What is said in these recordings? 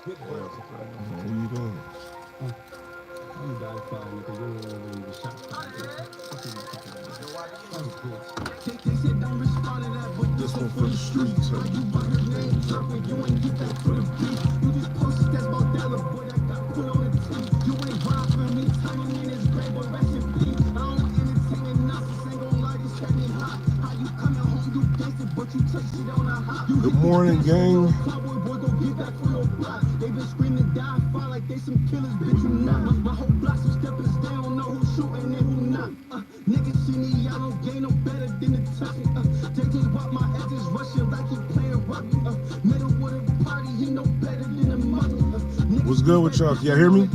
What are you doing? This one for the streets. Good morning, gang. What's good with y'all? Can y'all hear me?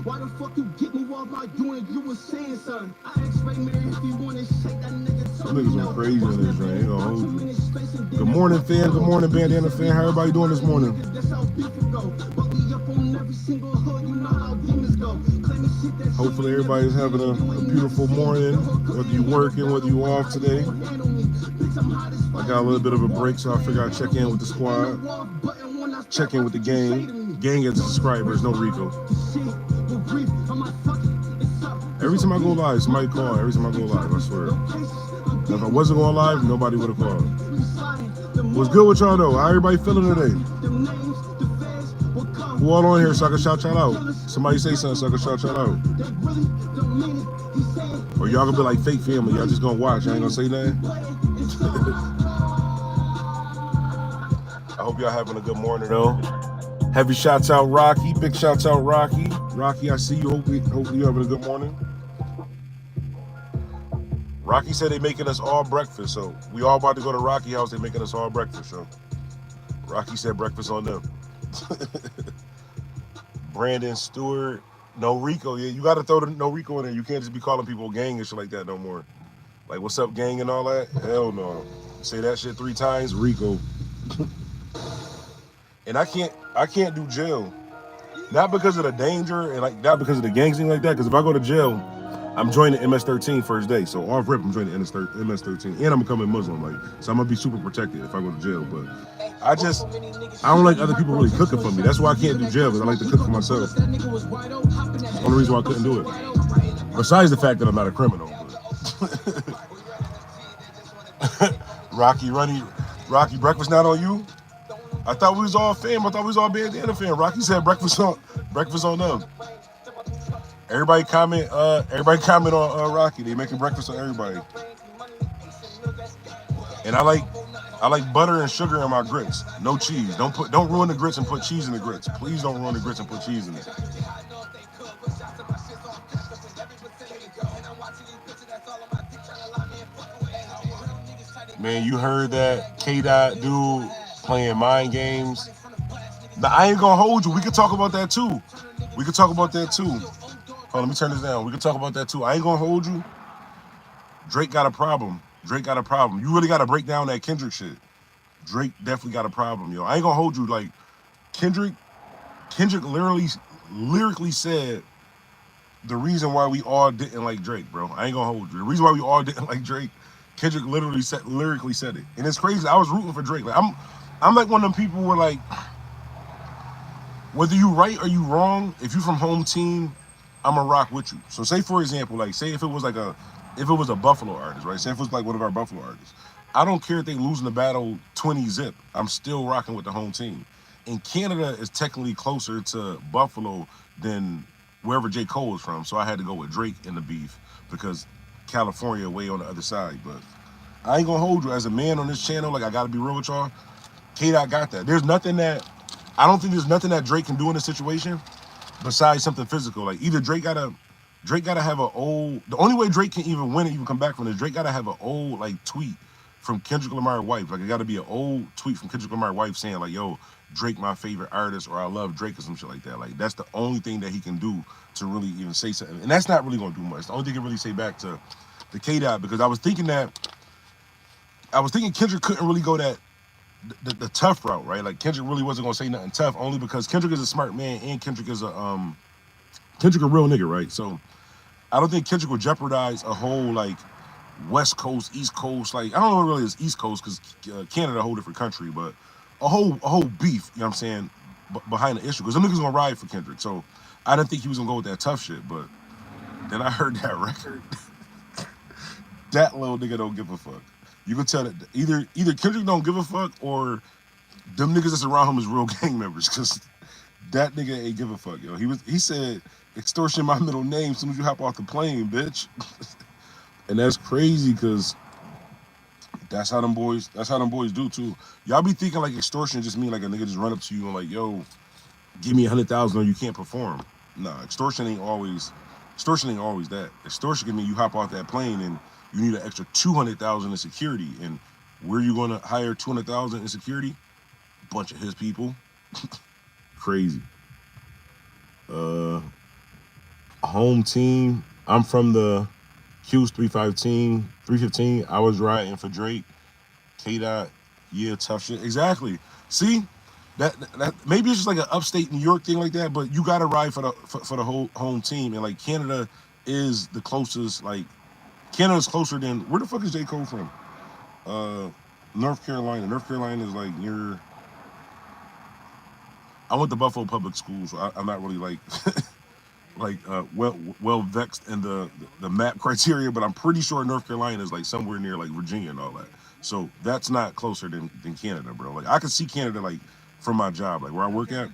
Why the fuck you get me off my doing? You was saying something. I expect me if you want to shake that nigga. Some niggas are crazy in this rain. Ain't gonna hold you. Good morning, fam. Good morning, Bandana fan. How everybody doing this morning? Hopefully everybody's having a beautiful morning, whether you working, whether you off today. I got a little bit of a break, so I figured I'd check in with the squad, check in with the gang. Gang as subscribers, no Rico. Every time I go live, somebody call. Every time I go live, I swear. If I wasn't going live, nobody would have called. What's good with y'all though? How everybody feeling today? Who all on here so I can shout y'all out? Somebody say something so I can shout y'all out. Or y'all gonna be like fake family. Y'all just gonna watch. I ain't gonna say nothing. I hope y'all having a good morning though. Heavy shouts out Rocky. Big shouts out Rocky. Rocky, I see you. Hopefully you having a good morning. Rocky said they making us all breakfast, so we all about to go to Rocky house. They making us all breakfast, so Rocky said breakfast on them. Brandon Stewart, no Rico. Yeah, you got to throw the no Rico in there. You can't just be calling people gang and shit like that no more. Like, what's up, gang, and all that? Hell no. Say that shit 3 times, Rico. And I can't do jail. Not because of the danger and like not because of the gang thing like that. Because if I go to jail, I'm joining MS-13 first day. So off rip, I'm joining MS-13, and I'm becoming Muslim. Like, so I'm gonna be super protected if I go to jail. But I don't like other people really cooking for me. That's why I can't do jail, because I like to cook for myself. That's the only reason why I couldn't do it. Besides the fact that I'm not a criminal. Rocky, breakfast not on you? I thought we was all fam. I thought we was all Bandana fam. Rocky said breakfast on them. Everybody comment on Rocky. They making breakfast on everybody. And I like butter and sugar in my grits. No cheese. Don't ruin the grits and put cheese in the grits. Please don't ruin the grits and put cheese in it. Man, you heard that K-Dot dude playing mind games. Now, I ain't gonna hold you. We could talk about that too. Hold on, let me turn this down. We can talk about that too. I ain't gonna hold you. Drake got a problem. You really gotta break down that Kendrick shit. Drake definitely got a problem, yo. I ain't gonna hold you. Like, Kendrick lyrically said the reason why we all didn't like Drake, bro. I ain't gonna hold you. The reason why we all didn't like Drake, Kendrick lyrically said it. And it's crazy. I was rooting for Drake. Like, I'm like one of them people where, like, whether you right or you wrong, if you from home team, I'ma rock with you. So say for example, like say if it was a Buffalo artist, right? Say if it was like one of our Buffalo artists. I don't care if they losing the battle 20-zip. I'm still rocking with the home team. And Canada is technically closer to Buffalo than wherever J. Cole is from. So I had to go with Drake in the beef because California way on the other side. But I ain't gonna hold you. As a man on this channel, like, I gotta be real with y'all. K-Dot got that. I don't think there's nothing that Drake can do in this situation besides something physical. Like, either Drake gotta have the only way Drake can even win and even come back from this, Drake gotta have an old, like, tweet from Kendrick Lamar's wife. Like, it gotta be an old tweet from Kendrick Lamar's wife saying, like, yo, Drake my favorite artist, or I love Drake, or some shit like that. Like, that's the only thing that he can do to really even say something. And that's not really gonna do much. The only thing he can really say back to the K-Dot, because I was thinking Kendrick couldn't really go that the tough route, right? Like, Kendrick really wasn't gonna say nothing tough, only because Kendrick is a smart man and Kendrick is a real nigga, right? So I don't think Kendrick would jeopardize a whole, like, West Coast, East Coast. Like I don't know what really is East Coast because Canada a whole different country, but a whole beef. You know what I'm saying? Behind the issue because them niggas gonna ride for Kendrick. So I didn't think he was gonna go with that tough shit, but then I heard that record. That little nigga don't give a fuck. You can tell that either Kendrick don't give a fuck or them niggas that's around him is real gang members because that nigga ain't give a fuck, yo. He said extortion my middle name as soon as you hop off the plane, bitch. And that's crazy because that's how them boys do too. Y'all be thinking like extortion just mean like a nigga just run up to you and like, yo, give me 100,000 or you can't perform. Nah, extortion ain't always that. Extortion can mean you hop off that plane and you need an extra 200,000 in security. And where you gonna hire 200,000 in security? Bunch of his people. Crazy. Home team. I'm from the Q's 315. I was riding for Drake. K-Dot. Yeah, tough shit. Exactly. See? That maybe it's just like an upstate New York thing like that, but you gotta ride for the whole home team. And like Canada is the closest, like Canada's closer than where the fuck is J. Cole from? North Carolina. North Carolina is like near. I went to Buffalo Public Schools, so I'm not really like well vexed in the map criteria, but I'm pretty sure North Carolina is like somewhere near like Virginia and all that. So that's not closer than Canada, bro. Like I can see Canada like from my job, like where I work at.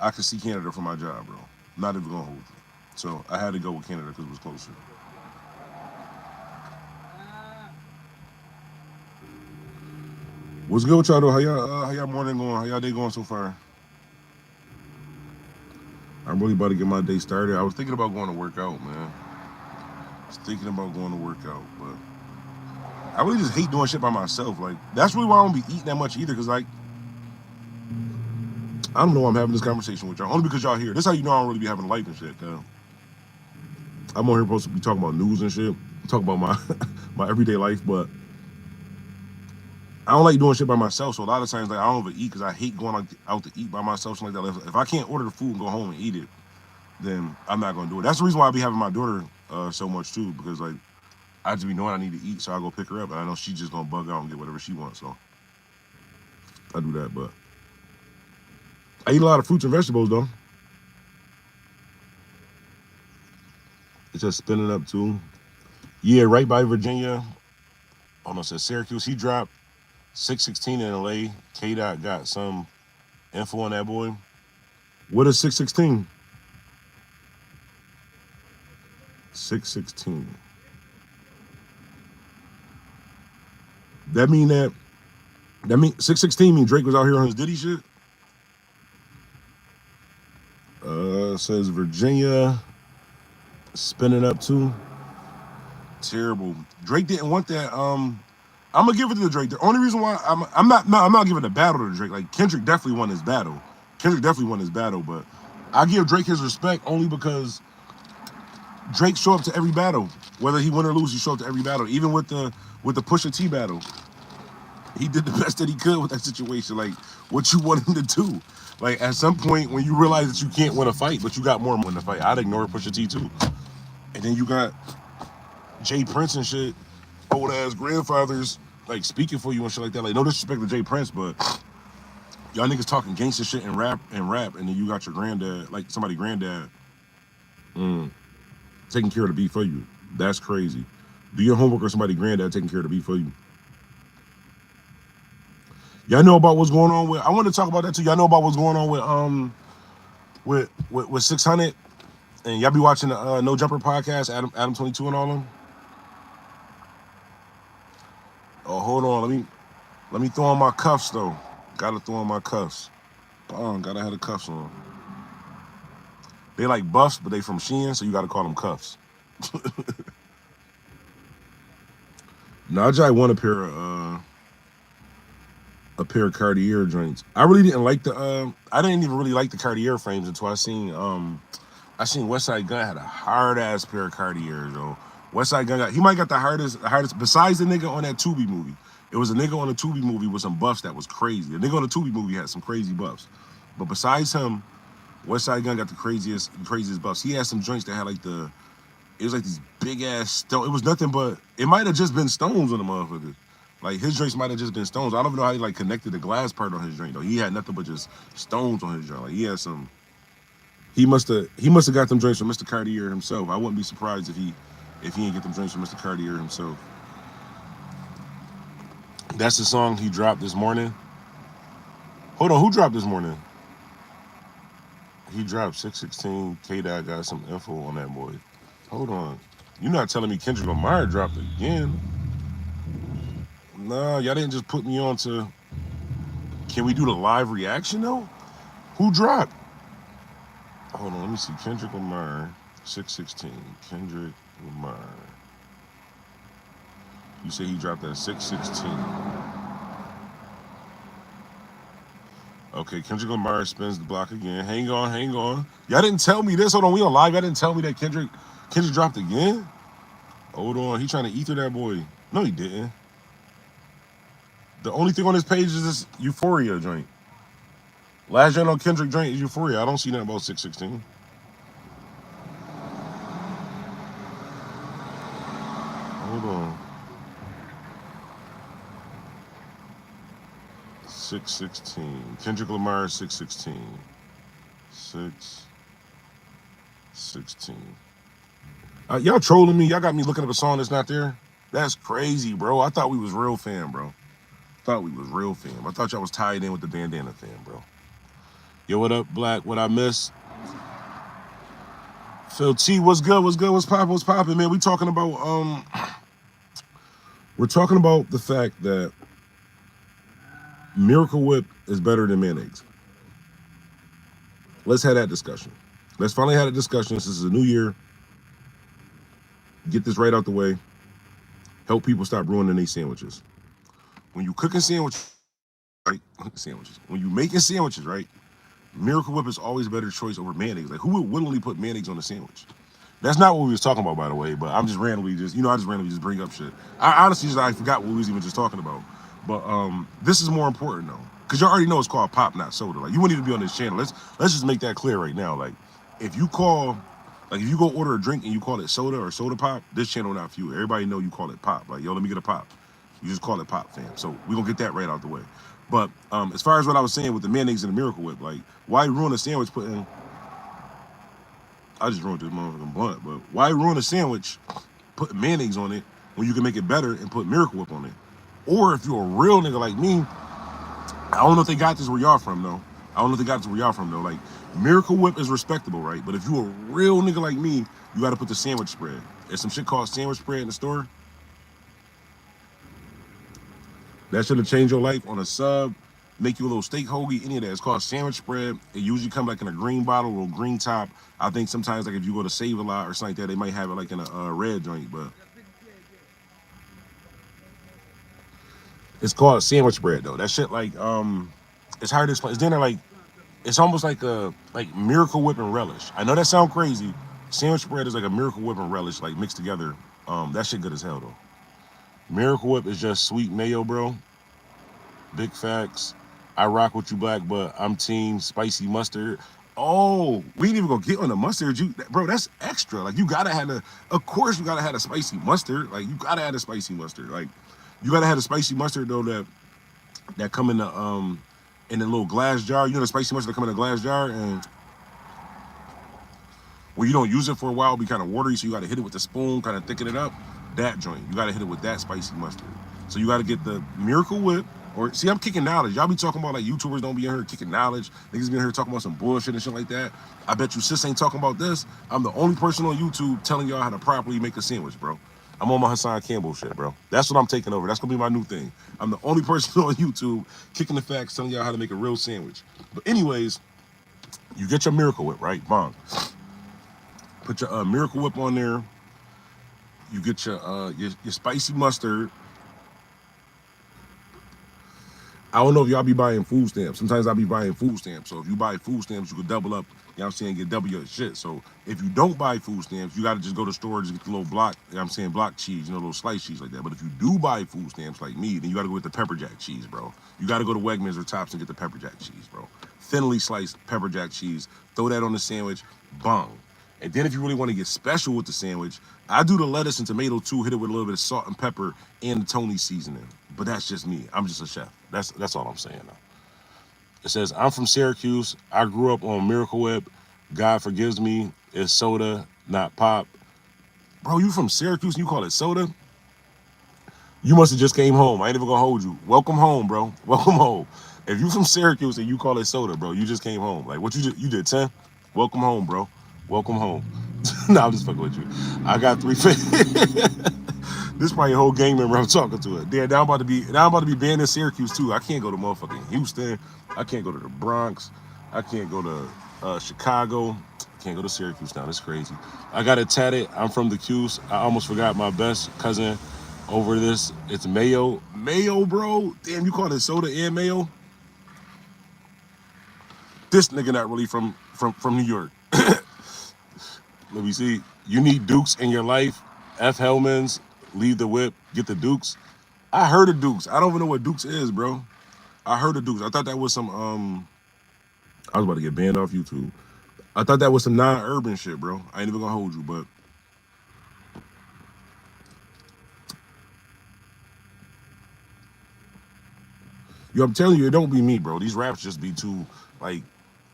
I can see Canada from my job, bro. Not even gonna hold you. So I had to go with Canada because it was closer. What's good with y'all though? How y'all morning going? How y'all day going so far? I'm really about to get my day started. I was thinking about going to work out, man. I was thinking about going to work out, but I really just hate doing shit by myself. Like that's really why I don't be eating that much either. Cause like I don't know why I'm having this conversation with y'all. Only because y'all here. This is how you know I don't really be having a life and shit. I'm on here supposed to be talking about news and shit, talk about my my everyday life, but I don't like doing shit by myself. So a lot of times, like I don't even eat because I hate going out to eat by myself, something like that. If I can't order the food and go home and eat it, then I'm not gonna do it. That's the reason why I be having my daughter so much too, because like I just be knowing I need to eat, so I go pick her up, and I know she's just gonna bug out and get whatever she wants. So I do that, but I eat a lot of fruits and vegetables though. It's just spinning up too. Yeah, right by Virginia. Almost at Syracuse. He dropped 616 in LA. K-Dot got some info on that boy. What is 616? 616. That mean 616 mean Drake was out here on his Diddy shit? Says Virginia spinning up too. Terrible. Drake didn't want that. I'm gonna give it to Drake. The only reason why I'm not giving the battle to Drake. Like Kendrick definitely won his battle. But I give Drake his respect only because Drake show up to every battle. Whether he win or lose, he show up to every battle. Even with the Pusha T battle, he did the best that he could with that situation. Like what you want him to do. Like at some point when you realize that you can't win a fight, but you got more in the fight, I'd ignore Pusha T too. And then you got Jay Prince and shit, old ass grandfathers like speaking for you and shit like that. Like no disrespect to Jay Prince, but y'all niggas talking gangster shit and rap, and then you got your granddad, like somebody granddad, taking care of the beat for you. That's crazy. Do your homework or somebody granddad taking care of the beat for you. Y'all know about what's going on with? I want to talk about that too. Y'all know about what's going on with 600, and y'all be watching the No Jumper podcast, Adam 22 and all them. Oh, hold on. Let me throw on my cuffs though. Gotta throw on my cuffs. Gotta have the cuffs on. They like buffs, but they from Shein, so you gotta call them cuffs. Najee won a pair of Cartier joints. I really didn't like I didn't even really like the Cartier frames until I seen Westside Gunn had a hard ass pair of Cartiers, yo. Westside Gunn he might got the hardest besides the nigga on that Tubi movie. It was a nigga on the Tubi movie with some buffs that was crazy. The nigga on the Tubi movie had some crazy buffs. But besides him, Westside Gunn got the craziest buffs. He had some joints that had like the It was like these big ass stones. It was nothing but, it might have just been stones on the motherfucker. Like his drinks might have just been stones. I don't even know how he like connected the glass part on his drink though. He had nothing but just stones on his drink. Like he had some. He must have got them drinks from Mr. Cartier himself. I wouldn't be surprised if he didn't get them drinks from Mr. Cartier himself. That's the song he dropped this morning. Hold on, who dropped this morning? He dropped 616. K-Dot got some info on that boy. Hold on. You're not telling me Kendrick Lamar dropped again? Nah, y'all didn't just put me on to. Can we do the live reaction though? Who dropped? Hold on, let me see. Kendrick Lamar, 616. Kendrick Lamar. You say he dropped at 616. Okay, Kendrick Lamar spins the block again. Hang on, hang on. Y'all didn't tell me this. Hold on, we on live. Y'all didn't tell me that Kendrick dropped again? Hold on, he trying to ether that boy. No, he didn't. The only thing on his page is this Euphoria joint. Last joint on Kendrick joint is Euphoria. I don't see nothing about 616. Hold on. 616. Kendrick Lamar 616. 616. Y'all trolling me. Y'all got me looking up a song that's not there. That's crazy, bro. I thought we was real fam, bro. I thought y'all was tied in with the Bandana fam, bro. Yo, what up, Black? What I miss? Phil T, what's good? What's good? What's poppin', man? We're talking about the fact that Miracle Whip is better than mayonnaise. Let's have that discussion. Let's finally have a discussion. This is a new year. Get this right out the way. Help people stop ruining their sandwiches. When you cooking sandwiches, right? When you making sandwiches, right? Miracle Whip is always a better choice over mayonnaise. Like, who would willingly put mayonnaise on a sandwich? That's not what we was talking about, by the way. But I'm just randomly just bring up shit. I honestly I forgot what we was even just talking about. But this is more important though, because you already know it's called pop, not soda. Like, you wouldn't even be on this channel. Let's just make that clear right now. Like, if you go order a drink and you call it soda or soda pop, this channel not for you. Everybody know you call it pop. Like, yo, let me get a pop. You just call it pop, fam. So we're gonna get that right out the way. But as far as what I was saying with the mayonnaise and the Miracle Whip, like, why ruin a sandwich putting? I just ruined this motherfucking blunt, but why ruin a sandwich putting mayonnaise on it when you can make it better and put Miracle Whip on it? Or if you're a real nigga like me, I don't know if they got this where y'all from though. Like, Miracle Whip is respectable, right? But if you're a real nigga like me, you got to put the sandwich spread. There's some shit called sandwich spread in the store. That should have changed your life on a sub, make you a little steak hoagie, any of that. It's called sandwich spread. It usually comes like in a green bottle, a little green top. I think sometimes, like, if you go to Save a Lot or something like that, they might have it like in a red joint, but it's called sandwich spread though. That shit, like, it's hard to explain. It's dinner, like, it's almost like a Miracle Whip and relish. I know that sounds crazy. Sandwich spread is like a Miracle Whip and relish, like, mixed together. That shit good as hell though. Miracle Whip is just sweet mayo, bro. Big facts. I rock with you, Black, but I'm team spicy mustard. Oh, we ain't even gonna get on the mustard. Bro, that's extra. Like, you gotta have of course you gotta have a spicy mustard. Like, you gotta have a spicy mustard. Like, you gotta have a spicy mustard though that come in the little glass jar. You know, the spicy mustard that come in a glass jar, and when you don't use it for a while, it'll be kind of watery, so you gotta hit it with the spoon, kind of thicken it up. That joint, you gotta hit it with that spicy mustard. So you gotta get the Miracle Whip. Or, see, I'm kicking knowledge. Y'all be talking about, like, YouTubers don't be in here kicking knowledge. Niggas be in here talking about some bullshit and shit like that. I bet you sis ain't talking about this. I'm the only person on YouTube telling y'all how to properly make a sandwich, bro. I'm on my Hassan Campbell shit, bro. That's what I'm taking over. That's gonna be my new thing. I'm the only person on YouTube kicking the facts, telling y'all how to make a real sandwich. But anyways, you get your Miracle Whip, right? Bong. Put your Miracle Whip on there. You get your spicy mustard. I don't know if y'all be buying food stamps. Sometimes I be buying food stamps. So if you buy food stamps, you could double up, you know what I'm saying, get double your shit. So if you don't buy food stamps, you got to just go to storage and get the little block, you know what I'm saying, block cheese, you know, little sliced cheese like that. But if you do buy food stamps like me, then you got to go with the pepper jack cheese, bro. You got to go to Wegmans or Tops and get the pepper jack cheese, bro. Thinly sliced pepper jack cheese. Throw that on the sandwich. Bong. And then if you really want to get special with the sandwich, I do the lettuce and tomato too, hit it with a little bit of salt and pepper and the Tony seasoning. But that's just me. I'm just a chef. That's all I'm saying now. It says, I'm from Syracuse. I grew up on Miracle Whip. God forgives me. It's soda, not pop. Bro, you from Syracuse and you call it soda? You must have just came home. I ain't even gonna hold you. Welcome home, bro. Welcome home. If you from Syracuse and you call it soda, bro, you just came home. Like what you did 10? Welcome home, bro. Welcome home. Nah, I'm just fucking with you. I got 3 This is probably a whole gang member I'm talking to it. Yeah, now I'm about to be banned in Syracuse too. I can't go to motherfucking Houston. I can't go to the Bronx. I can't go to Chicago. I can't go to Syracuse now. That's crazy. I got it tatted. I'm from the Q's. I almost forgot my best cousin over this. It's mayo. Mayo, bro. Damn, you call it soda and mayo? This nigga not really from New York. Let me see. You need Dukes in your life. F. Hellman's. Leave the whip. Get the Dukes. I heard of Dukes. I don't even know what Dukes is, bro. I heard of Dukes. I thought that was some I was about to get banned off YouTube. I thought that was some non-urban shit, bro. I ain't even gonna hold you, but yo, I'm telling you, it don't be me, bro. These raps just be too like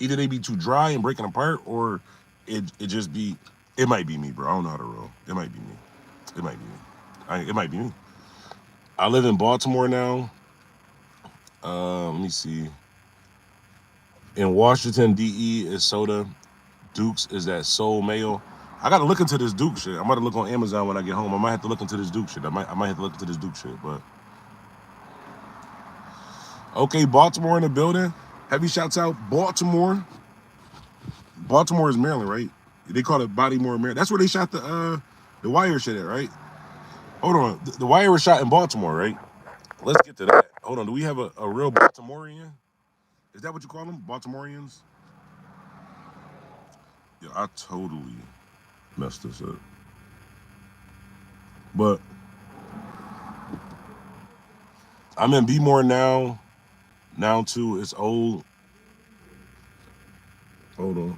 either they be too dry and breaking apart, or it just be it might be me, bro. I don't know how to roll. It might be me. It might be me. It might be me. I live in Baltimore now. Let me see. In Washington, D.E. is soda. Dukes is that soul mayo. I gotta look into this Duke shit. I'm about to look on Amazon when I get home. I might have to look into this Duke shit. I might have to look into this Duke shit, but okay, Baltimore in the building. Heavy shouts out Baltimore. Baltimore is Maryland, right? They call it Bodymore, Maryland. That's where they shot the Wire shit at, right? Hold on, the Wire was shot in Baltimore, right? Let's get to that. Hold on, do we have a real Baltimorean? Is that what you call them, Baltimoreans? Yeah, I totally messed this up. But I'm in B-More now. Now too, it's old. Hold on.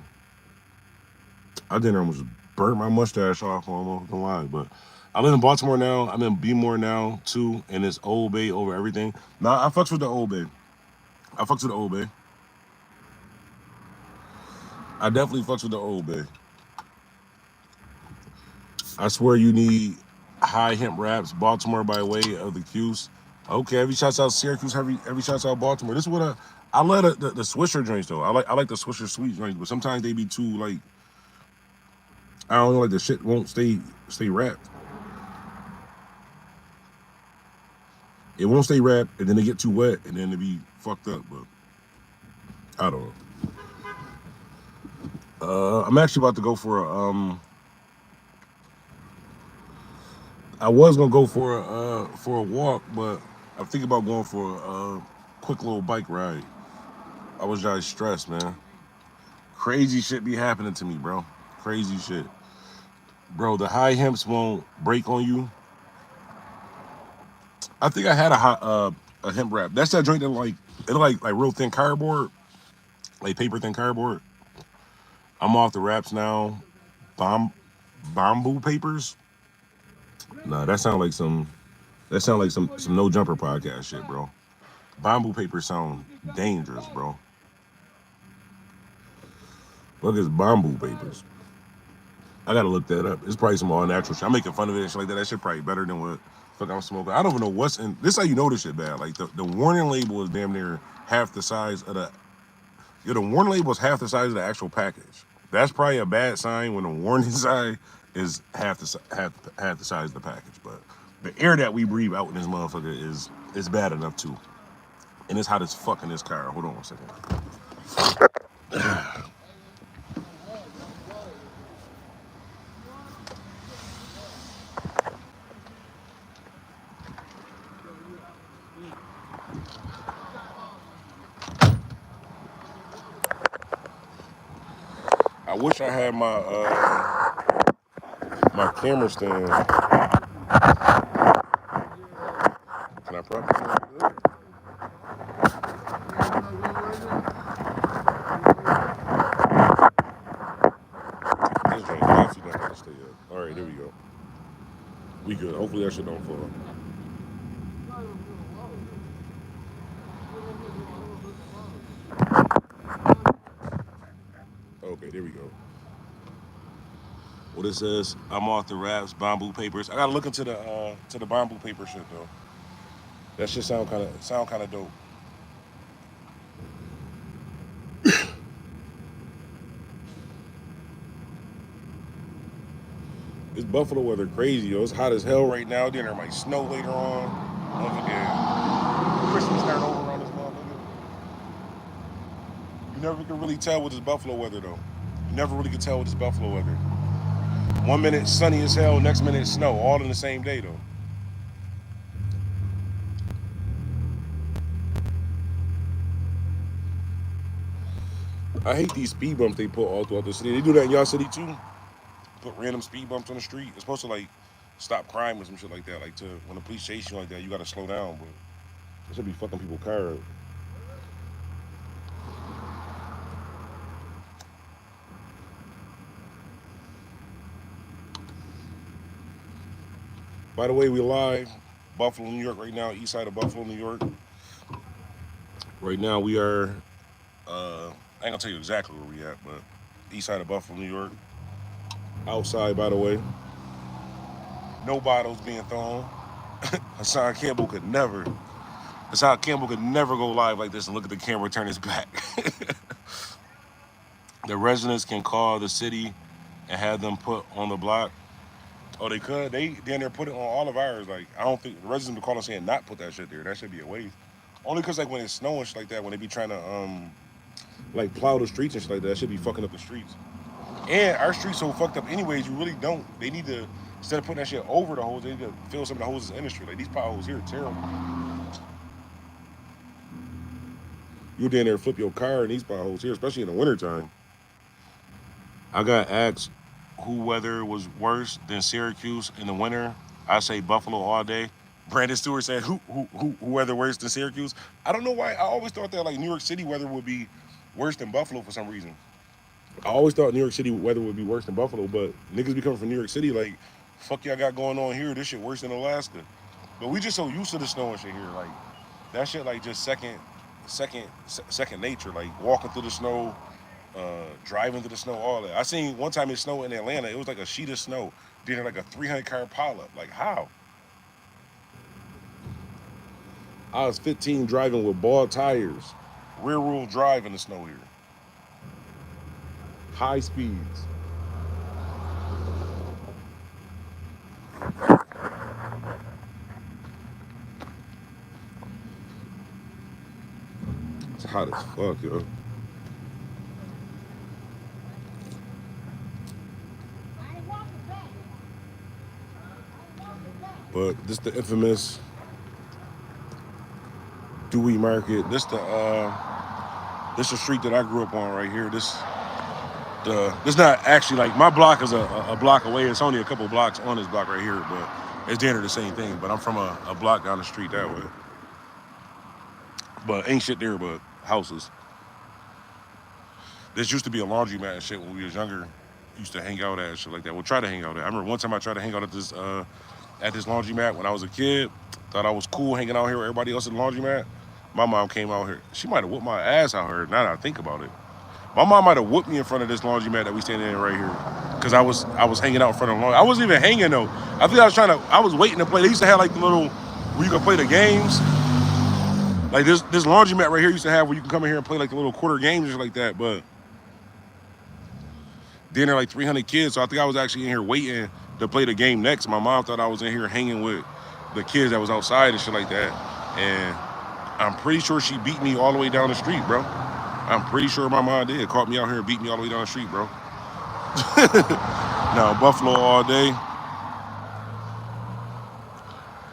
I didn't almost burnt my mustache off on the line, but I live in Baltimore now. I'm in B-More now too, and it's Old Bay over everything. Nah, I fucks with the Old Bay. I fucks with the Old Bay. I definitely fucks with the Old Bay. I swear you need high hemp wraps, Baltimore by way of the Q's. Okay, every shouts out Syracuse, every shouts out Baltimore. This is what I love the Swisher joints though. I like the Swisher sweet joints, but sometimes they be too like I don't know, like the shit won't stay wrapped. It won't stay wrapped, and then they get too wet, and then they be fucked up. But I don't know. I'm actually about to go for a I was gonna go for a walk, but I'm thinking about going for a quick little bike ride. I was just stressed, man. Crazy shit be happening to me, bro. Crazy shit, bro. The high hemps won't break on you. I think I had a hemp wrap. That's that joint that like real thin cardboard, like paper thin cardboard. I'm off the wraps now. Bamboo papers. Nah, that sound like some no jumper podcast shit, bro. Bamboo papers sound dangerous, bro. What is bamboo papers? I gotta look that up. It's probably some all natural shit. I'm making fun of it and shit like that. That shit probably better than what fuck I'm smoking. I don't even know what's in this. How you know this shit bad? Like the warning label is damn near half the size of the. Yeah, the warning label is half the size of the actual package. That's probably a bad sign when the warning sign is half the size of the package. But the air that we breathe out in this motherfucker is bad enough too. And it's hot as fuck in this car. Hold on one second. I wish I had my camera stand. Can I probably? This drink We good. Hopefully that shit don't fall. Okay, there we go. What it says, I'm off the wraps, bamboo papers. I gotta look into the bamboo paper shit though. That shit sound kind of dope. It's Buffalo weather crazy, yo. It's hot as hell right now. Then there might snow later on. Motherfucking Christmas starting over around this motherfucker. You never can really tell with this Buffalo weather though. You never really can tell with this Buffalo weather. 1 minute sunny as hell, next minute snow, all in the same day though. I hate these speed bumps they put all throughout the city. They do that in y'all city too. Put random speed bumps on the street. It's supposed to like stop crime or some shit like that. Like to when the police chase you like that, you gotta slow down. But it should be fucking people car up. By the way, we live Buffalo, New York right now, east side of Buffalo, New York. Right now we are I ain't gonna tell you exactly where we at, but east side of Buffalo, New York. Outside, by the way. No bottles being thrown. Hassan Campbell could never. Hassan Campbell could never go live like this and look at the camera and turn his back. The residents can call the city and have them put on the block. Oh, they could. They then they're put it on all of ours. Like I don't think the residents would call us saying not put that shit there. That should be a waste. Only because like when it's snowing shit like that, when they be trying to like plow the streets and shit like that, that should be fucking up the streets. And our streets so fucked up anyways, you really don't. They need to, instead of putting that shit over the hose, they need to fill some of the hoses in the street. Like these potholes here are terrible. You down there flip your car in these potholes here, especially in the wintertime. I got asked who weather was worse than Syracuse in the winter. I say Buffalo all day. Brandon Stewart said who weather worse than Syracuse. I don't know why. I always thought that like New York City weather would be worse than Buffalo for some reason. I always thought New York City weather would be worse than Buffalo, but niggas be coming from New York City like, fuck y'all got going on here. This shit worse than Alaska. But we just so used to the snow and shit here. Like that shit like just second nature. Like walking through the snow, driving through the snow, all that. I seen one time it snowed in Atlanta. It was like a sheet of snow. Then like a 300 car pileup. Like how? I was 15 driving with bald tires, rear wheel drive in the snow here. High speeds. It's hot as fuck, yo. But this the infamous Dewey Market. This the street that I grew up on right here. This not actually like my block is a block away. It's only a couple blocks on this block right here, but it's damn near the same thing. But I'm from a block down the street that way. But ain't shit there but houses. This used to be a laundromat and shit when we was younger. Used to hang out at and shit like that. We'll try to hang out at. I remember one time I tried to hang out at this laundromat when I was a kid. Thought I was cool hanging out here with everybody else in the laundromat. My mom came out here. She might have whooped my ass out here. Now that I think about it, my mom might have whooped me in front of this laundromat that we standing in right here, cause I was hanging out in front of the laundry. I wasn't even hanging though. I think I was waiting to play. They used to have like the little where you could play the games. Like this laundromat right here used to have where you can come in here and play like the little quarter games and shit like that. But then there are like 300 kids, so I think I was actually in here waiting to play the game next. My mom thought I was in here hanging with the kids that was outside and shit like that. And I'm pretty sure she beat me all the way down the street, bro. I'm pretty sure my mom did. Caught me out here and beat me all the way down the street, bro. Now, Buffalo all day.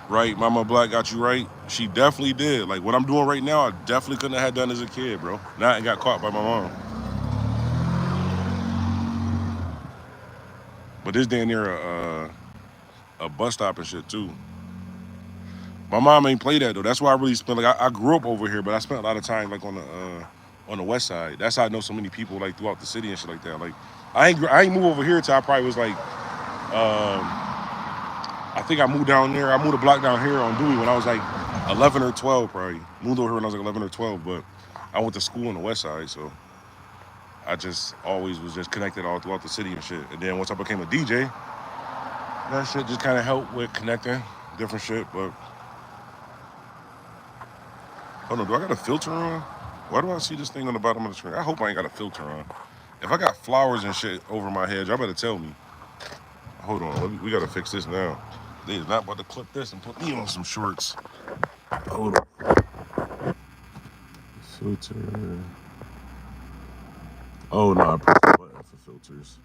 Right, Mama Black got you right. She definitely did. Like, what I'm doing right now, I definitely couldn't have done as a kid, bro. Now I got caught by my mom. But this damn near a bus stop and shit, too. My mom ain't play that, though. That's why I really spent, like, I grew up over here, but I spent a lot of time, like, on the west side. That's how I know so many people, like, throughout the city and shit like that. Like, I ain't move over here till I probably was, like, I think I moved down there. I moved a block down here on Dewey when I was like 11 or 12, probably. Moved over here when I was like 11 or 12, but I went to school on the west side, so I just always was just connected all throughout the city and shit. And then once I became a DJ, that shit just kind of helped with connecting different shit. But hold on, do I got a filter on? Why do I see this thing on the bottom of the screen? I hope I ain't got a filter on. If I got flowers and shit over my head, y'all better tell me. Hold on, we gotta fix this now. They is not about to clip this and put me on some shorts. Hold on. Filter. Oh no, I pressed the button for filters.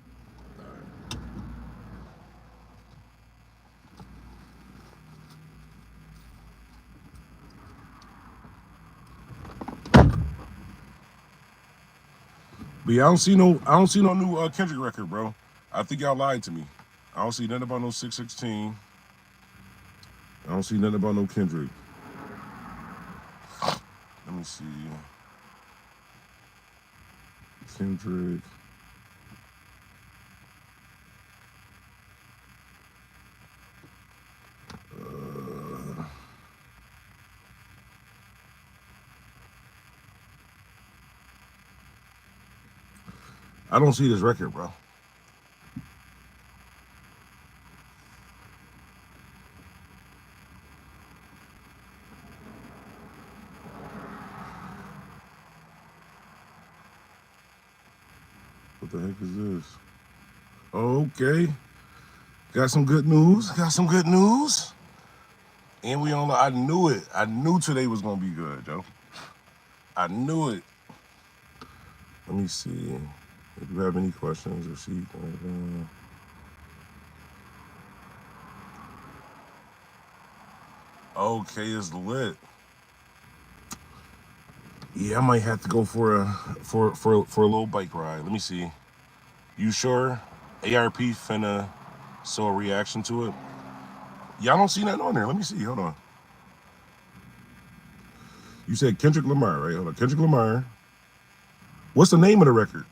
But yeah, I don't see no new Kendrick record, bro. I think y'all lied to me. I don't see nothing about no 616. I don't see nothing about no Kendrick. Let me see. Kendrick. I don't see this record, bro. What the heck is this? Okay. Got some good news. Got some good news. And we on. I knew it. I knew today was gonna be good, Joe. I knew it. Let me see. If you have any questions or see. Okay, it's lit. Yeah, I might have to go for a little bike ride. Let me see. You sure? ARP finna show a reaction to it. Y'all don't see nothing on there. Let me see. Hold on. You said Kendrick Lamar, right? Hold on. Kendrick Lamar. What's the name of the record?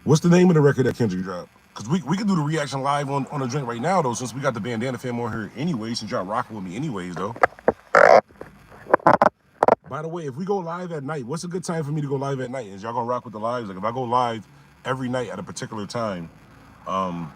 What's the name of the record that Kendrick dropped? Because we could do the reaction live on the drink right now, though, since we got the Bandana fam on here anyway, since y'all rocking with me anyways, though. By the way, if we go live at night, what's a good time for me to go live at night? Is y'all gonna rock with the lives? Like if I go live every night at a particular time, y'all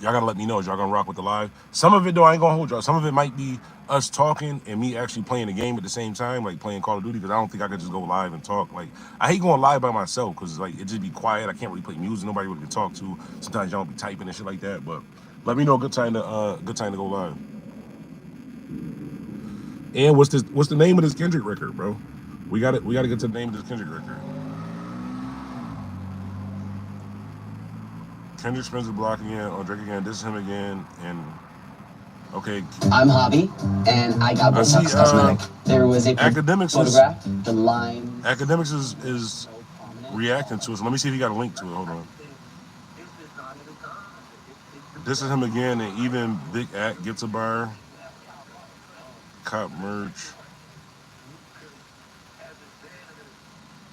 gotta let me know. Is y'all gonna rock with the live? Some of it though, I ain't gonna hold y'all. Some of it might be us talking and me actually playing the game at the same time, like playing Call of Duty, because I don't think I could just go live and talk. Like I hate going live by myself because like it just be quiet. I can't really play music. Nobody really can talk to. Sometimes y'all be typing and shit like that. But let me know a good time to go live. And what's the name of this Kendrick record, bro? We gotta get to the name of this Kendrick record. Kendrick spins the block again, on Drake again, this is him again, and okay. I'm Hobby, and I got Botox Cosmetic. There was a photograph, the line. Academics is reacting to it. So let me see if he got a link to it. Hold on. This is him again, and even Big Act gets a bar. Cop merch.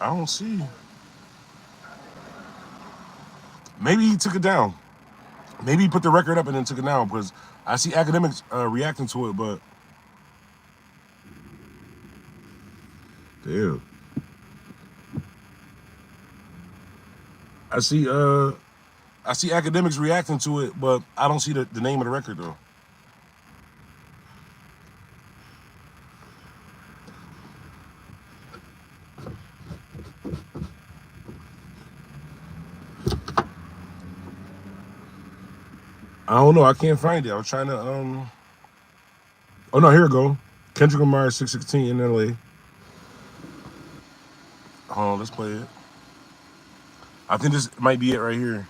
I don't see. Maybe he took it down. Maybe he put the record up and then took it down because I see Academics reacting to it, but damn. I see Academics reacting to it, but I don't see the name of the record though. I don't know. I can't find it. I was trying to Oh no, here we go. Kendrick Lamar 616 in LA. Hold on, let's play it. I think this might be it right here.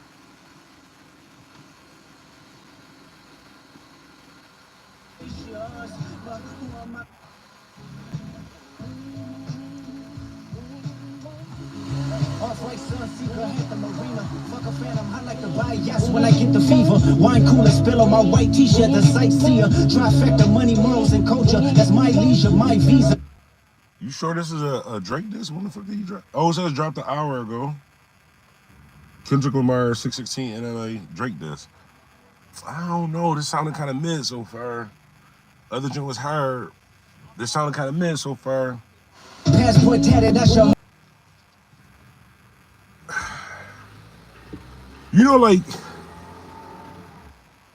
When I get the fever, wine cooler spill on my white t-shirt, the sightseer, trifecta, money, morals, and culture. That's my leisure, my visa. You sure this is a Drake disc? When the fuck did he drop? Oh, it says dropped an hour ago. Kendrick Lamar 616 in LA Drake disc. I don't know. This sounded kind of mid so far. Other joint was hard. This sounded kind of mid so far. Passport tatted, that's your. You know, like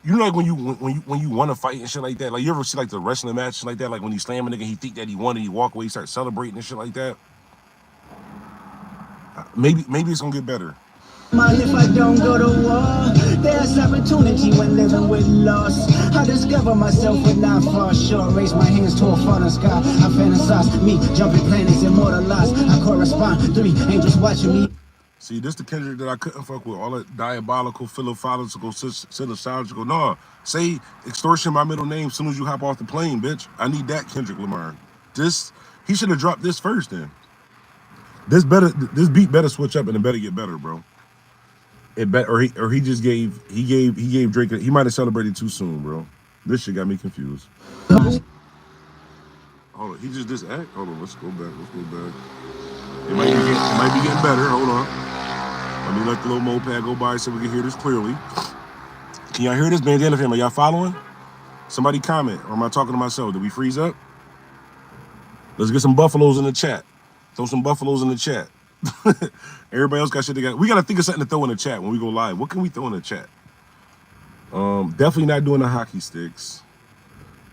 when you want to fight and shit like that. Like you ever see like the wrestling match like that? Like when you slam a nigga, he think that he won, and he walk away, he start celebrating and shit like that. Maybe it's gonna get better. If I don't go to war, there's opportunity when living with loss. I discover myself when I fall short. Raise my hands to a fallen sky. I fantasize me jumping planets, immortalized. I correspond. 3 angels watching me. See, this the Kendrick that I couldn't fuck with. All that diabolical, philosophical, philosophical. No, say extortion my middle name as soon as you hop off the plane, bitch. I need that Kendrick Lamar. He should have dropped this first then. This beat better switch up and it better get better, bro. He just gave Drake. He might have celebrated too soon, bro. This shit got me confused. Hold on, he just this act. Hold on, let's go back. It might be getting better. Hold on. Let me let the little moped go by so we can hear this clearly. Can y'all hear this, Bandana fam? Are y'all following? Somebody comment, or am I talking to myself? Did we freeze up? Let's get some buffaloes in the chat. Throw some buffaloes in the chat. Everybody else got shit together. We gotta think of something to throw in the chat when we go live. What can we throw in the chat? Definitely not doing the hockey sticks.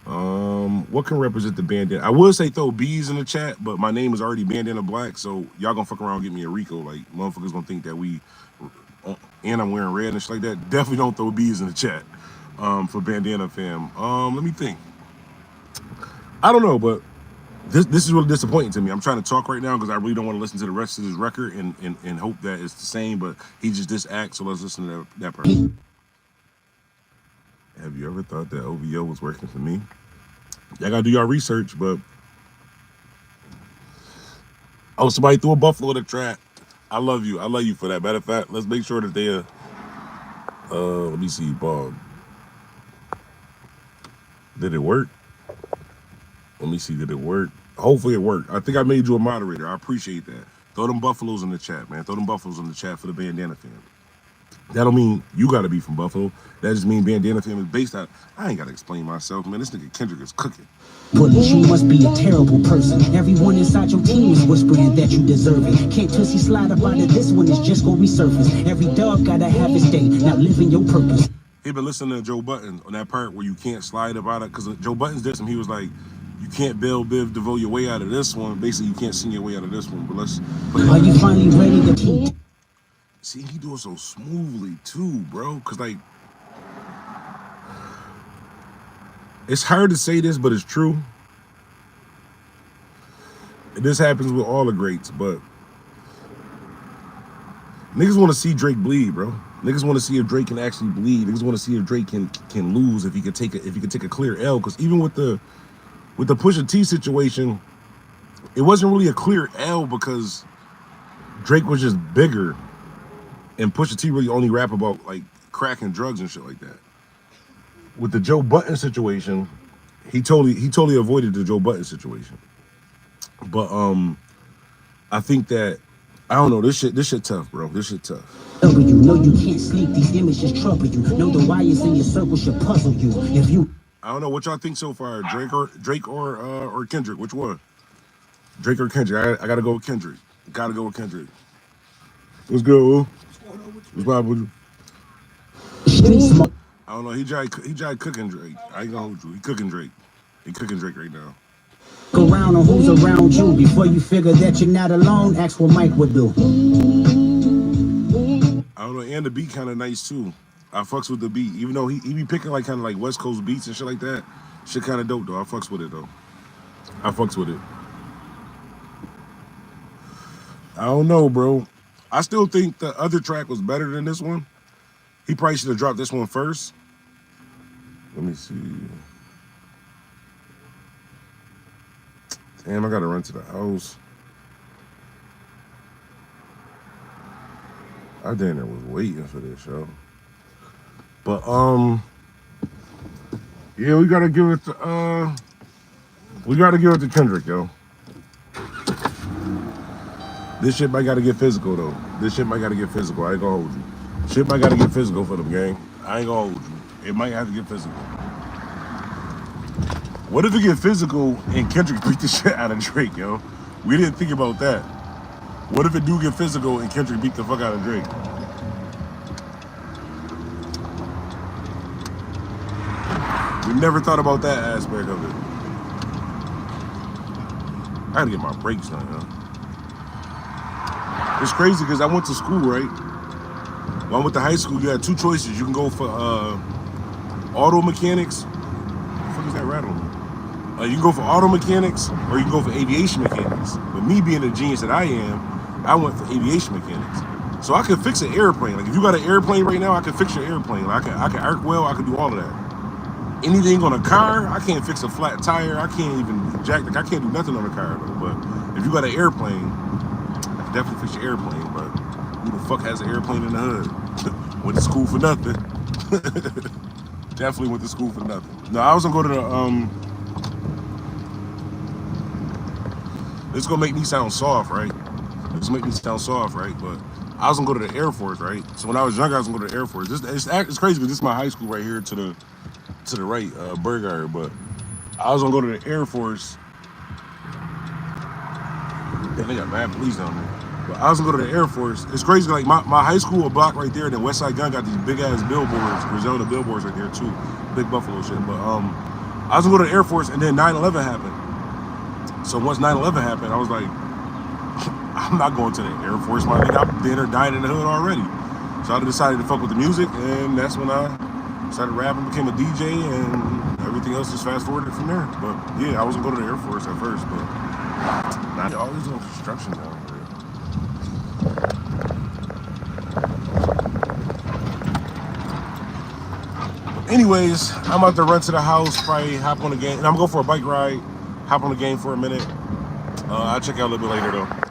What can represent the bandana? I would say throw bees in the chat, but my name is already Bandana Black, so y'all gonna fuck around and get me a Rico. Like motherfuckers gonna think that we and I'm wearing red and shit like that. Definitely don't throw bees in the chat. For Bandana fam. Let me think. I don't know, but this is really disappointing to me. I'm trying to talk right now because I really don't want to listen to the rest of his record and hope that it's the same, but he just this act, so let's listen to that part. Have you ever thought that OVO was working for me? Y'all gotta do your research, but oh, somebody threw a buffalo in the trap. I love you for that. Matter of fact, let's make sure that they let me see, Bob. Did it work? Let me see, did it work? Hopefully it worked. I think I made you a moderator. I appreciate that. Throw them buffaloes in the chat, man. Throw them buffaloes in the chat for the Bandana fam. That don't mean you gotta be from Buffalo. That just means Bandana fam is based out. I ain't gotta explain myself, man. This nigga Kendrick is cooking. Bullies, you must be a terrible person. Everyone inside your team is whispering that you deserve it. Can't Tootsie slide about it. This one is just gonna resurface. Every dog gotta have his day. Now living your purpose. He been listening to Joe Budden on that part where you can't slide about it, because Joe Budden's did some. He was like, you can't Biv DeVoe your way out of this one. Basically, you can't sing your way out of this one. But let's play it. Are you finally ready to keep? See, he do it so smoothly too, bro. Cause like, it's hard to say this, but it's true. And this happens with all the greats, but niggas want to see Drake bleed, bro. Niggas want to see if Drake can actually bleed. Niggas want to see if Drake can lose, if he could take a clear L. Cause even with the Pusha T situation, it wasn't really a clear L because Drake was just bigger. And Pusha T really only rap about like crack and drugs and shit like that. With the Joe Budden situation, he totally avoided the Joe Budden situation. But I think that I don't know, this shit tough, bro. This shit tough. You know you can't sleep. These images trouble you. Know the wires in your circle should puzzle you. If you I don't know what y'all think so far. Drake or Kendrick. Which one? Drake or Kendrick? I gotta go with Kendrick. Gotta go with Kendrick. Let's go. What's up with you? I don't know. He tried cooking Drake. I ain't gonna hold you. He cooking Drake. He cooking Drake right now. Go around on who's around you. Before you figure that you're not alone, ask what Mike would do. I don't know. And the beat kind of nice too. I fucks with the beat, even though he be picking like kind of like West Coast beats and shit like that. Shit kind of dope though. I fucks with it though. I fucks with it. I don't know, bro. I still think the other track was better than this one. He probably should have dropped this one first. Let me see. Damn, I gotta run to the house. I damn near was waiting for this, yo. But yeah, we gotta give it to Kendrick, yo. This shit might gotta get physical though. This shit might gotta get physical. I ain't gonna hold you. Shit might gotta get physical for them, gang. I ain't gonna hold you. It might have to get physical. What if it get physical and Kendrick beat the shit out of Drake, yo? We didn't think about that. What if it do get physical and Kendrick beat the fuck out of Drake? We never thought about that aspect of it. I gotta get my brakes done, yo. It's crazy because I went to school, right? When I went to high school, you had two choices. You can go for auto mechanics. What the fuck is that rattling? You can go for auto mechanics or you can go for aviation mechanics. But me being the genius that I am, I went for aviation mechanics. So I could fix an airplane. Like if you got an airplane right now, I can fix your airplane. Like I can arc weld, I can do all of that. Anything on a car, I can't fix a flat tire. I can't even jack. Like I can't do nothing on a car though. But if you got an airplane, I can definitely fix your airplane. But who the fuck has an airplane in the hood? Went to school for nothing. Definitely went to school for nothing. No, I was gonna go to the This is gonna make me sound soft, right? This make me sound soft, right? But I was gonna go to the Air Force, right? So when I was younger, I was gonna go to the Air Force. It's crazy because this is my high school right here to the right, Burgard. But I was gonna go to the Air Force. Yeah, they got mad police down there. But I was gonna go to the Air Force. It's crazy, like my high school, a block right there, then West Side Gun got these big ass billboards, Griselda billboards right there too, big Buffalo shit. But I was gonna go to the Air Force, and then 9/11 happened. So once 9/11 happened, I was like, I'm not going to the Air Force, my nigga. I'm dead or dying in the hood already. So I decided to fuck with the music, and that's when I started rapping, became a DJ, and everything else just fast forwarded from there. But yeah, I wasn't going to the Air Force at first, but now they're always doing construction down here. Anyways, I'm about to run to the house, probably hop on the game, and I'm going to go for a bike ride, hop on the game for a minute. I'll check out a little bit later though.